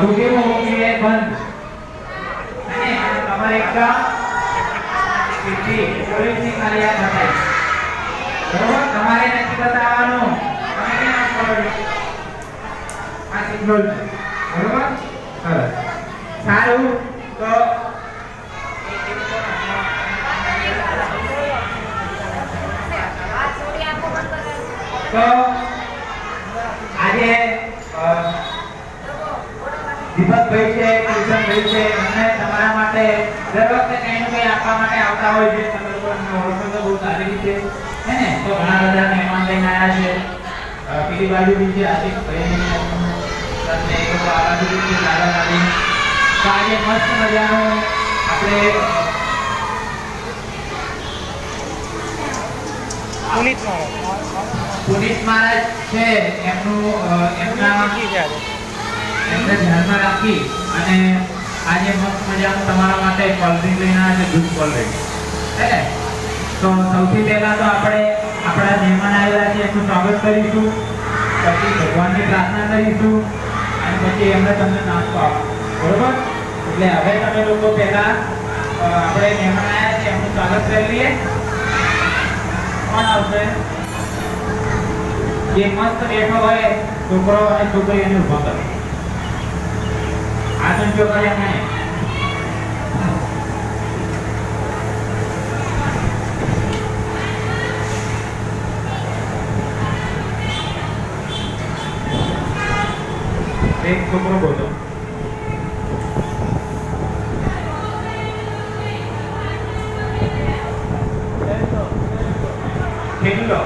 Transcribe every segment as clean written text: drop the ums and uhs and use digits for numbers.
મોઢું કેવું હોવું જોઈએ? બંધ. અને તમારે એકદમ સીધી પોલીસની ખાલી આ બતાવી. બરોબર? તમારે નથી બતાવવાનું. તમે કેમ આમ કરો છો? આ સિગ્નલ છે. બરોબર? સરસ. સારું. તો આજે દીપકભાઈ છે, કિશનભાઈ છે, અને તમારા માટે દર વખતે કંઈ ને કંઈ આપવા માટે આવતા હોય છે. તમે લોકો ઓળખો તો બહુ સારી રીતે હે ને. તો ઘણા બધા મહેમાન લઈને આવ્યા છે. પેલી બાજુ બી છે આશિષભાઈ અને એ લોકો આ બાજુ બી છે દાદા દાદી. તો આજે મસ્ત મજાનું આપણે પુનિત મહારાજ છે એમને ધ્યાનમાં રાખી અને આજે મસ્ત મજાનું તમારા માટે કોલ્ડ્રિંક લઈને આવ્યા છે, દૂધ કોલ્ડ્રિંક. તો સૌથી પહેલા તો આપણે આપણા મહેમાન આવેલા છે એમનું સ્વાગત કરીશું, પછી ભગવાનની પ્રાર્થના કરીશું અને પછી એમને તમને નાસ્તો આપશું. બરોબર? એટલે હવે તમે લોકો પહેલા આપણે મહેમાન આવ્યા છે એમનું સ્વાગત કરી લઈએ. કોણ આવશે? જે મસ્ત બેઠો હોય છોકરો અને છોકરી એને ઉભા કરે. આ સંજો કર્યા મને એક છોકરો બોલો. કેટલો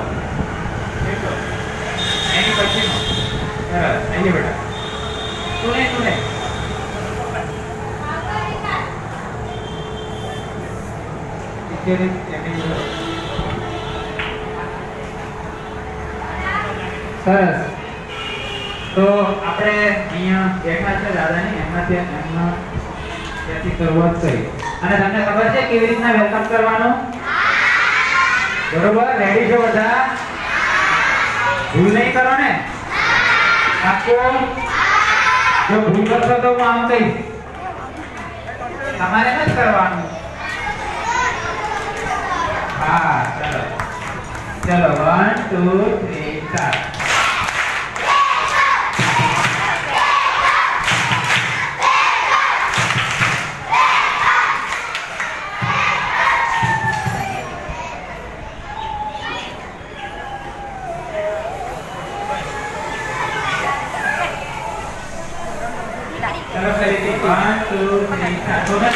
એની પછી આઈએ બેટા સુને સુને સરસ. તો આપણે અહીંયા બેઠા છે દાદાની ત્યાંથી શરૂઆત કરી. અને તમને ખબર છે કેવી રીતના વેલકમ કરવાનું? બરોબર? રેડી છો બધા? ભૂલ નહીં કરો ને? આપકો જો ભૂલ કરશો તો હું આમ કહીશ. તમારે નથી કરવાનું. હા ચલો ચલો 1 2 3 4. चलो फरीથી 1 2 3 4 થોડા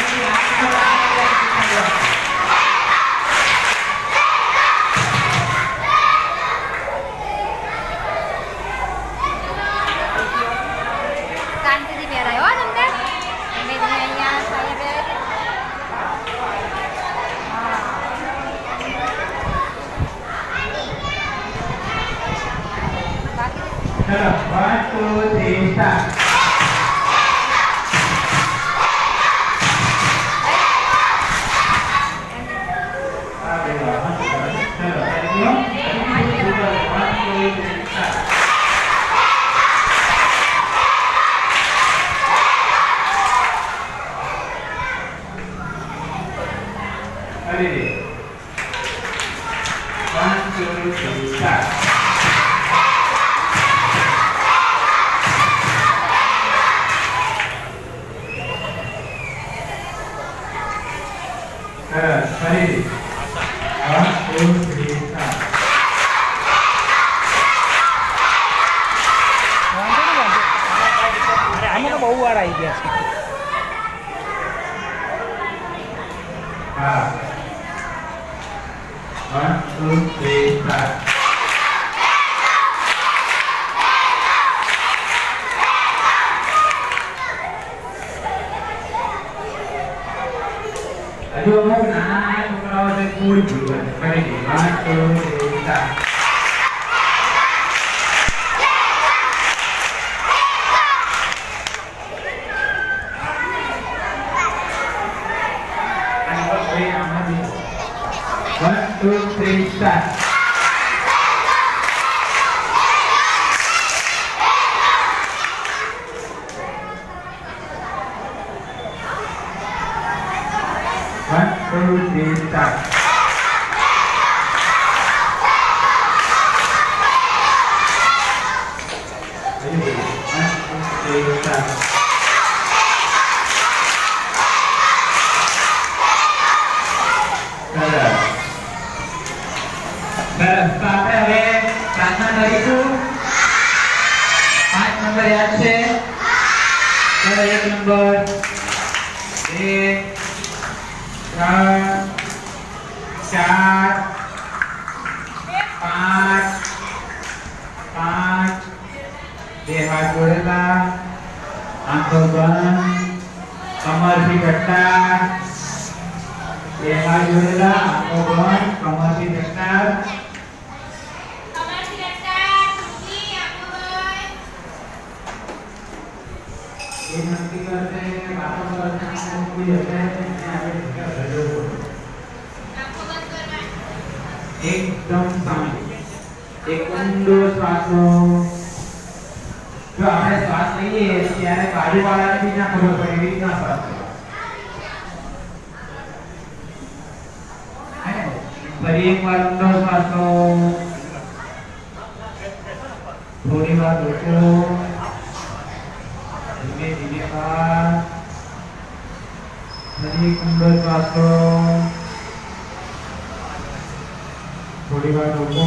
શાંતિથી બેરાયો હો તમને. તમે અહીંયા સાહેબ ચલો 1 2 3 4. Ready? 1 2 3 4. Ready? 1 2 3 4. આમાં તો બહુ વાર આવી ગયા છે. હા 1 2 3 4. હજુ અમુક નાના છોકરાઓ છે થોડી ભૂલ કરે છે. 1 2 3 4. One, two, three, start. ચાલો 1 નંબર 2 3 4 5 બે હાથ જોડેલા, આંખો બંધ, કમરથી ઘટ્ટા, બે હાથ જોડેલા, આંખો બંધ, કમરથી ઘટ્ટા, એક નક્કી કરશે વાતો કરશે કોઈ હશે એને આપણે ડિસ્કસ કરજો. એકદમ શાંત, એક ઊંડો શ્વાસ લો. જો આપણે શ્વાસ લઈએ ત્યારે બાજુવાળાને બી ના ખબર પડે એવી રીતના શ્વાસ લો. ફરી એકવાર ઊંડો શ્વાસ લો. થોડી વાર રોકો. ધીમે ધીમે બહાર. ફરી ઊંડો શ્વાસ લો. થોડી વાર રોકો.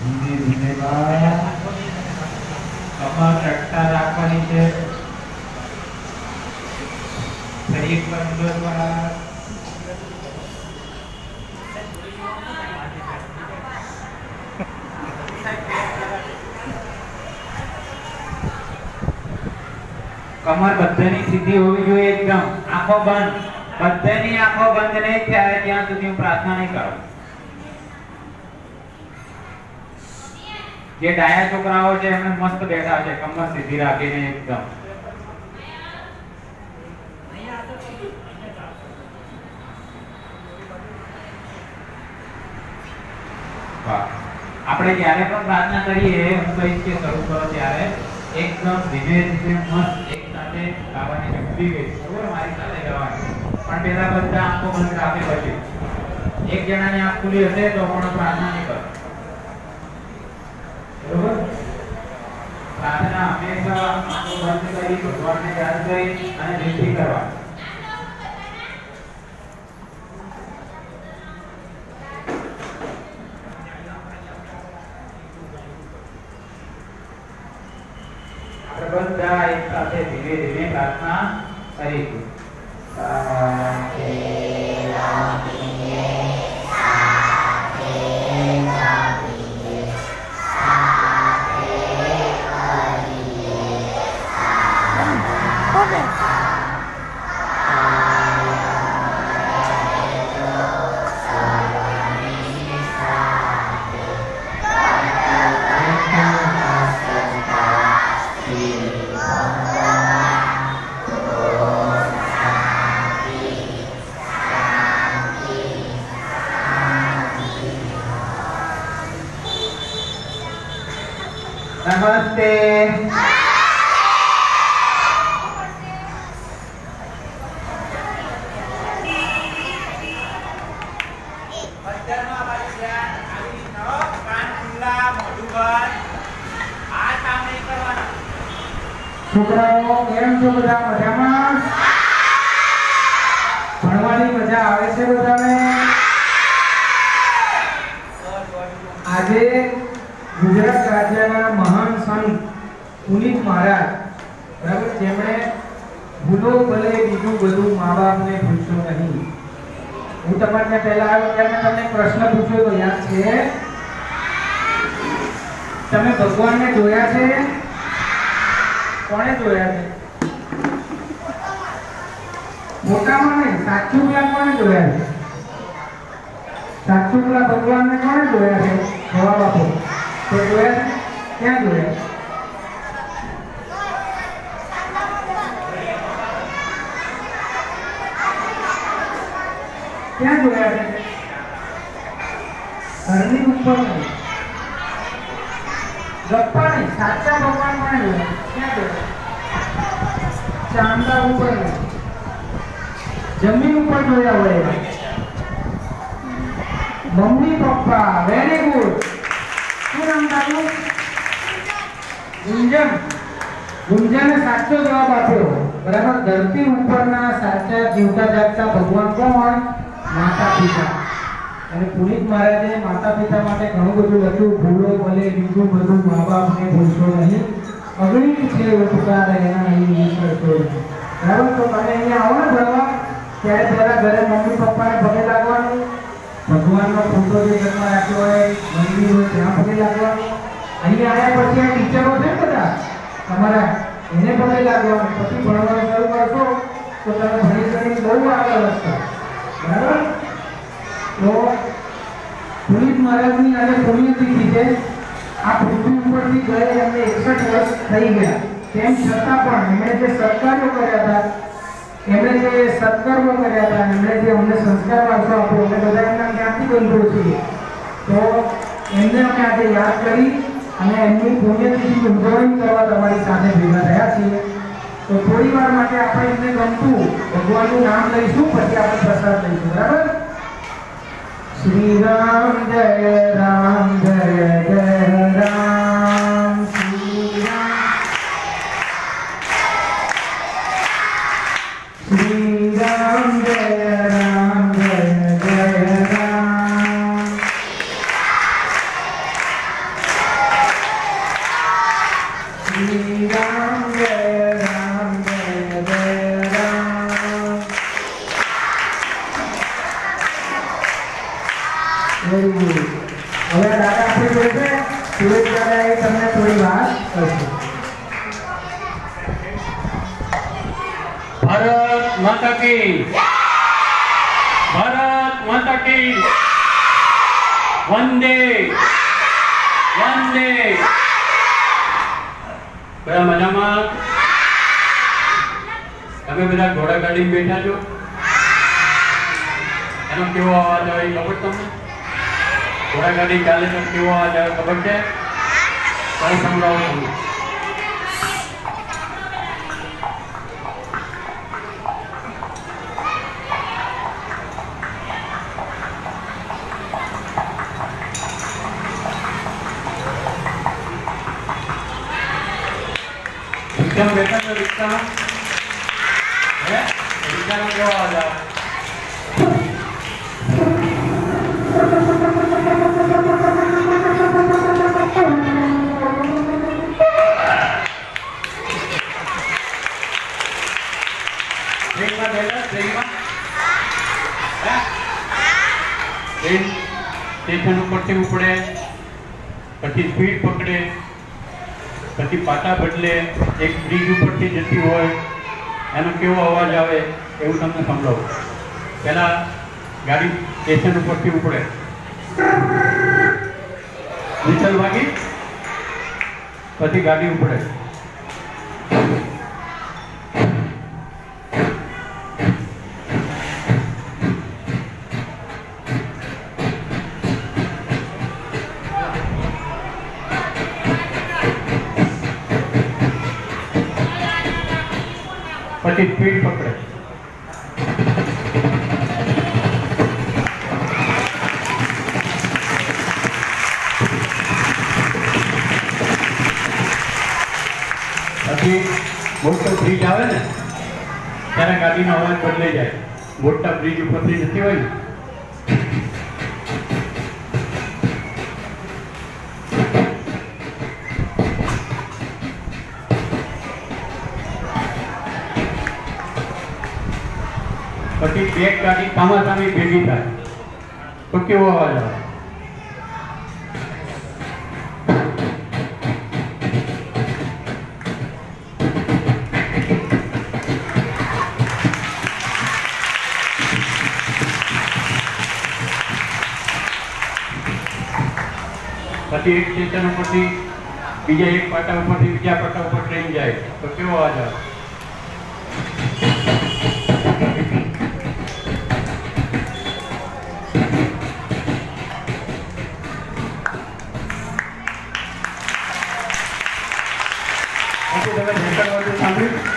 ધીમે ધીમે બહાર. કમર ટકતા રાખવાની છે. ફરી એક વાર ઊંડો શ્વાસ. કમર બધાની સીધી હોવી જોઈએ એકદમ. આંખો બંધ. બધાની આંખો બંધ નહીં થાય ત્યાં સુધી હું પ્રાર્થના નહીં કરું. જે ડાયા છોકરાઓ છે એમને મસ્ત બેઠા છે કમર સીધી રાખીને એકદમ. વાહ. આપણે જ્યારે પણ પ્રાર્થના કરીએ હું કહીશ કે શરૂ કરો ત્યારે એકદમ ધીમે ધીમે મસ્ત એક સાથે ગાવાની શક્તિ ગઈ બરોબર. મારી સાથે ગાવાની પણ પહેલા બધા આંખો બંધ રાખે પછી એક જણાની આંખ ખુલી હશે તો પણ પ્રાર્થના નહીં કરો બરોબર. પ્રાર્થના હંમેશા આંખો બંધ કરી ભગવાનને યાદ કરી અને દિલથી કરવા. બધા એક સાથે ધીમે ધીમે પ્રાર્થના કરીશું. નમસ્તે. છોકરાઓ કેમ છો? બધા મજામાં? ભણવાની મજા આવે છે બધાને? આજે ગુજરાત રાજ્યના મહાન સંત પુનિત મહારાજ બરાબર, જેમણે ભૂલો ભલે બીજું બધું મા બાપને ભૂલશો નહીં. હું તમારે પહેલા આવ્યો ત્યારે તમને પ્રશ્ન પૂછ્યો તો યાદ છે? તમે ભગવાનને જોયા છે? કોણે જોયા છે? મોટામાં નહીં, સાચું પેલા કોણે જોયા છે? સાચું પેલા ભગવાનને કોણે જોયા છે? જવાબ આપો. તો જોયા છે? ક્યાં જોયા? ક્યાં જોયા છે? ઘરની ઉપર નહીં, ગપ્પા નહીં, સાચા ભગવાન કોણે જોયા? ક્યાં જોયા? ચાંદા ઉપર નહીં, જમીન ઉપર જોયા હોય. Mummy papa, very good. શું નામ તારું? ગુંજન. ગુંજને સાચો જવાબ આપ્યો બરાબર. ધરતી ઉપરના સાચા જીવતા જાગતા ભગવાન કોણ? માતા પિતા. અને પુનિત મહારાજે માતા પિતા માટે ઘણું બધું લખ્યું. ભૂલો ભલે બીજું બધું મા બાપને ભૂલશો નહીં. અગણિત છે ઉપકાર એના અહીં ઈશ્વર છોડ. બરાબર? તો તમે અહીંયા આવો ને ભણવા ત્યારે પહેલા ઘરે મમ્મી પપ્પાને પગે લાગવાનું, ભગવાનનો ફોટો જે ઘરમાં રાખ્યો હોય મંદિર હોય ત્યાં પગે લાગવાનું. અહીંયા આવ્યા પછી આ ટીચરો છે ને બધા તમારા એને પગે લાગવાનું. પછી ભણવાનું શરૂ કરશો તો તમે ભણી ગણી બહુ આગળ વધશો. બરાબર? તો પુનિત મહારાજની આજે પુણ્યતિથિ છે. આ પૃથ્વી ઉપરથી ગયે એમને 61 વર્ષ થઈ ગયા. તેમ છતાં પણ એમણે જે સત્કાર્યો કર્યા હતા, એમણે જે સત્કર્મો કર્યા હતા, એમણે જે અમને સંસ્કાર વારસો આપ્યો, અમે બધા એમના ક્યાંથી બંધો છીએ. તો એમને અમે આજે યાદ કરી અને એમની પુણ્યતિથિની ઉજવણી કરવા તમારી સાથે ભેગા થયા છીએ. તો થોડી વાર માટે આપણે એમને ગમતું ભગવાનનું નામ લઈશું, પછી આપણે પ્રસાદ લઈશું. બરાબર? શ્રી રામ જય રામ જય જય રામ. શ્રી રામ જય રામ જય જય રામ. શ્રી રામ જય રામ જય જય રામ. Very good. હવે દાદા આપણી જોડે છે, સુરેશ દાદા એ તમને થોડી વાત કરશે. भारत माता की भारत माता की वंदे वंदे. બધા મજામાં? તમે બધા ઘોડા ગાડી બેઠા છો? એનો કેવો અવાજ આવે ખબર તમને? ઘોડા ગાડી ચાલે તો કેવો અવાજ આવે ખબર છે? કઈ સંભળાવો તમને? રિક્ષામાં બેઠા છો? રિક્ષામાં હે? રિક્ષામાં કેવો અવાજ આવે? ટ્રેનમાં બેઠા? ટ્રેનમાં હે? ટ્રેન સ્ટેશન ઉપરથી ઉપડે, પછી સ્પીડ પકડે, પછી પાટા બદલે, એક બ્રિજ ઉપરથી જતી હોય, એનો કેવો અવાજ આવે એવું તમને સંભળાવું. પહેલા ગાડી સ્ટેશન ઉપરથી ઉપડે, વિસલ વાગી, પછી ગાડી ઉપડે. પછી સ્પીડ પકડે, પછી મોટો બ્રિજ આવે ને ત્યારે ગાડીનો અવાજ બદલાઈ જાય. મોટા બ્રિજ ઉપરથી જતી હોય ને પછી બે ગાડી સામાસામી ભેગી થાય તો કેવો અવાજ આવે? પછી એક સ્ટેશન ઉપરથી બીજા એક પાટા ઉપરથી બીજા પાટા ઉપર ટ્રેન જાય તો કેવો અવાજ આવે?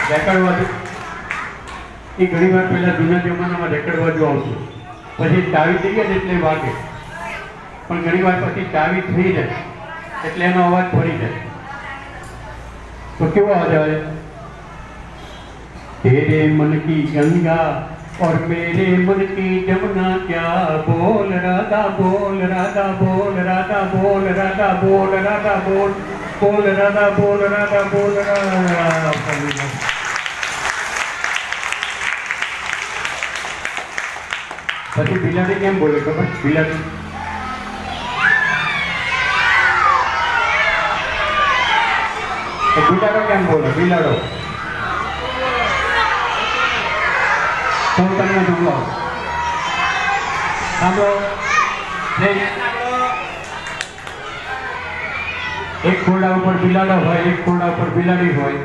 રેકર્ડ બાજુ એ ઘણી વાર પહેલા જૂના જમાનામાં રેકર્ડ બાજુ આવતું, પછી ચાવી થઈ જાય એટલે વાગે, પણ ઘણી વાર પછી ચાવી થઈ જાય એટલે એનો અવાજ ફરી જાય તો કેવો અવાજ આવે? तेरे मन की गंगा और मेरे मन की जमुना क्या बोल राधा बोल राधा बोल राधा बोल राधा बोल राधा बोल. બોલ રાધા બોલ રાધા બોલ રાધા. પછી બિલાડી કેમ બોલે ખબર? બિલાડી બિલાડો કેમ બોલે? બિલાડો તો હું તમને સંભળાવું. સાંભળો. એક ઘોડા ઉપર બિલાડો હોય, એક ઘોડા ઉપર બિલાડી હોય,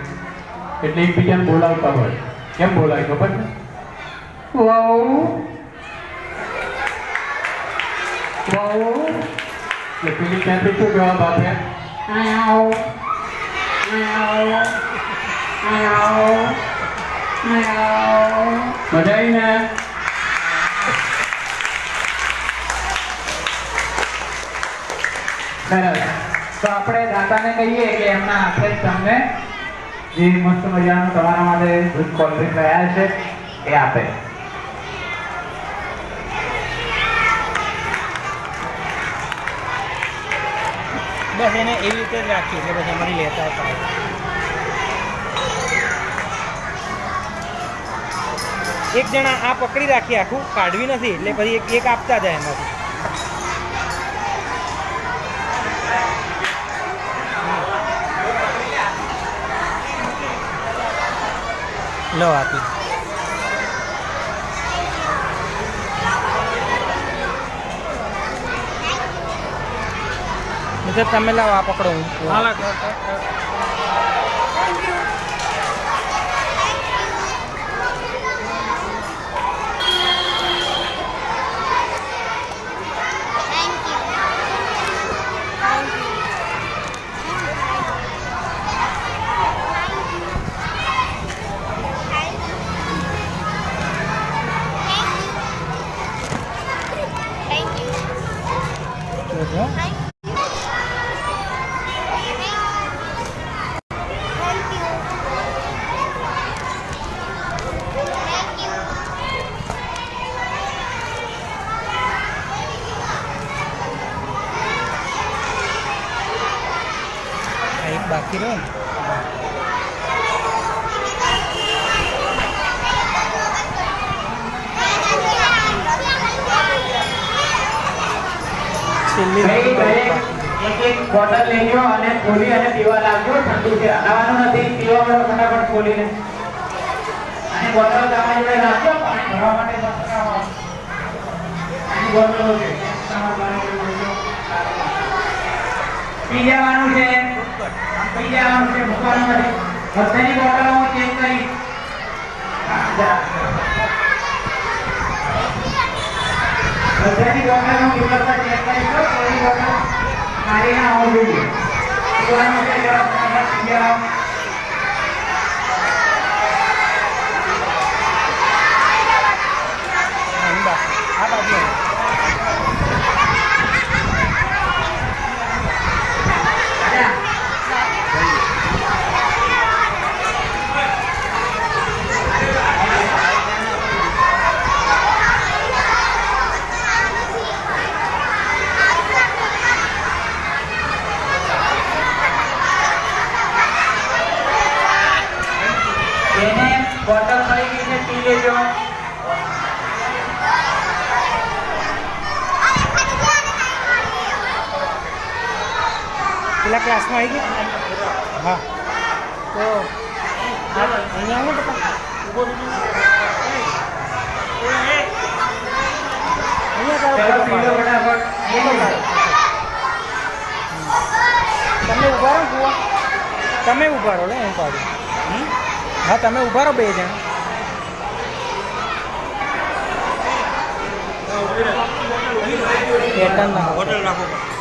એટલે એકબીજાને બોલાવતા હોય. કેમ બોલાય ખબર છે? વાવ વાવ. એટલે પેલી ત્યાંથી શું જવાબ આપે? આવ આવ આવ. મજા આવી ને? સરસ. તો આપણે દાદાને કહીએ કે એમના હાથે જ તમને જે મસ્ત મજાનું તમારા માટે દૂધ કોલ્ડ ડ્રિંક તૈયાર છે એ આપે. બસ એને એવી રીતે જ રાખીએ એટલે પછી અમારી લેતા હતા. એક જણા આ પકડી રાખી, આખું કાઢવી નથી એટલે પછી એક આપતા જાય એમાંથી. લો આપી. મિત્ર તમે લાવો, આ પકડો. હું બાકી રહ્યો ને. એક બોટલ લેજો અને ખોલી અને પીવા લાગજો. ઠંડુ છે, હલાવવાનું નથી. પીવા વાળો ફટાફટ ખોલીને અને બોટલ તમારી જોડે રાખજો. પાણી ભરવા માટે બોટલો છે, પી જવાનું છે. પી જવાનું છે, મૂકવાનું નથી. બધાની બોટલો હું ચેક કરી બધાની બોટલ હું દિવસમાં ચેક કરીશ. કોઈ બોટલ મારી ના હોવી જોઈએ. પીવાનું છે, પી જાઓ. આ બાજુ બોટલ મળી ગઈ છે, પી લેજો. પેલા ક્લાસમાં આવી ગઈ. હા તો અહીંયા આવો ને પપ્પા. ચલો પી લો ફટાફટ. તમે ઉભા રહો બુઆ. તમે ઉભા રહો, લે હું પાડું. હા તમે ઉભા રહો બે જણ. પેટર્ન નાખો.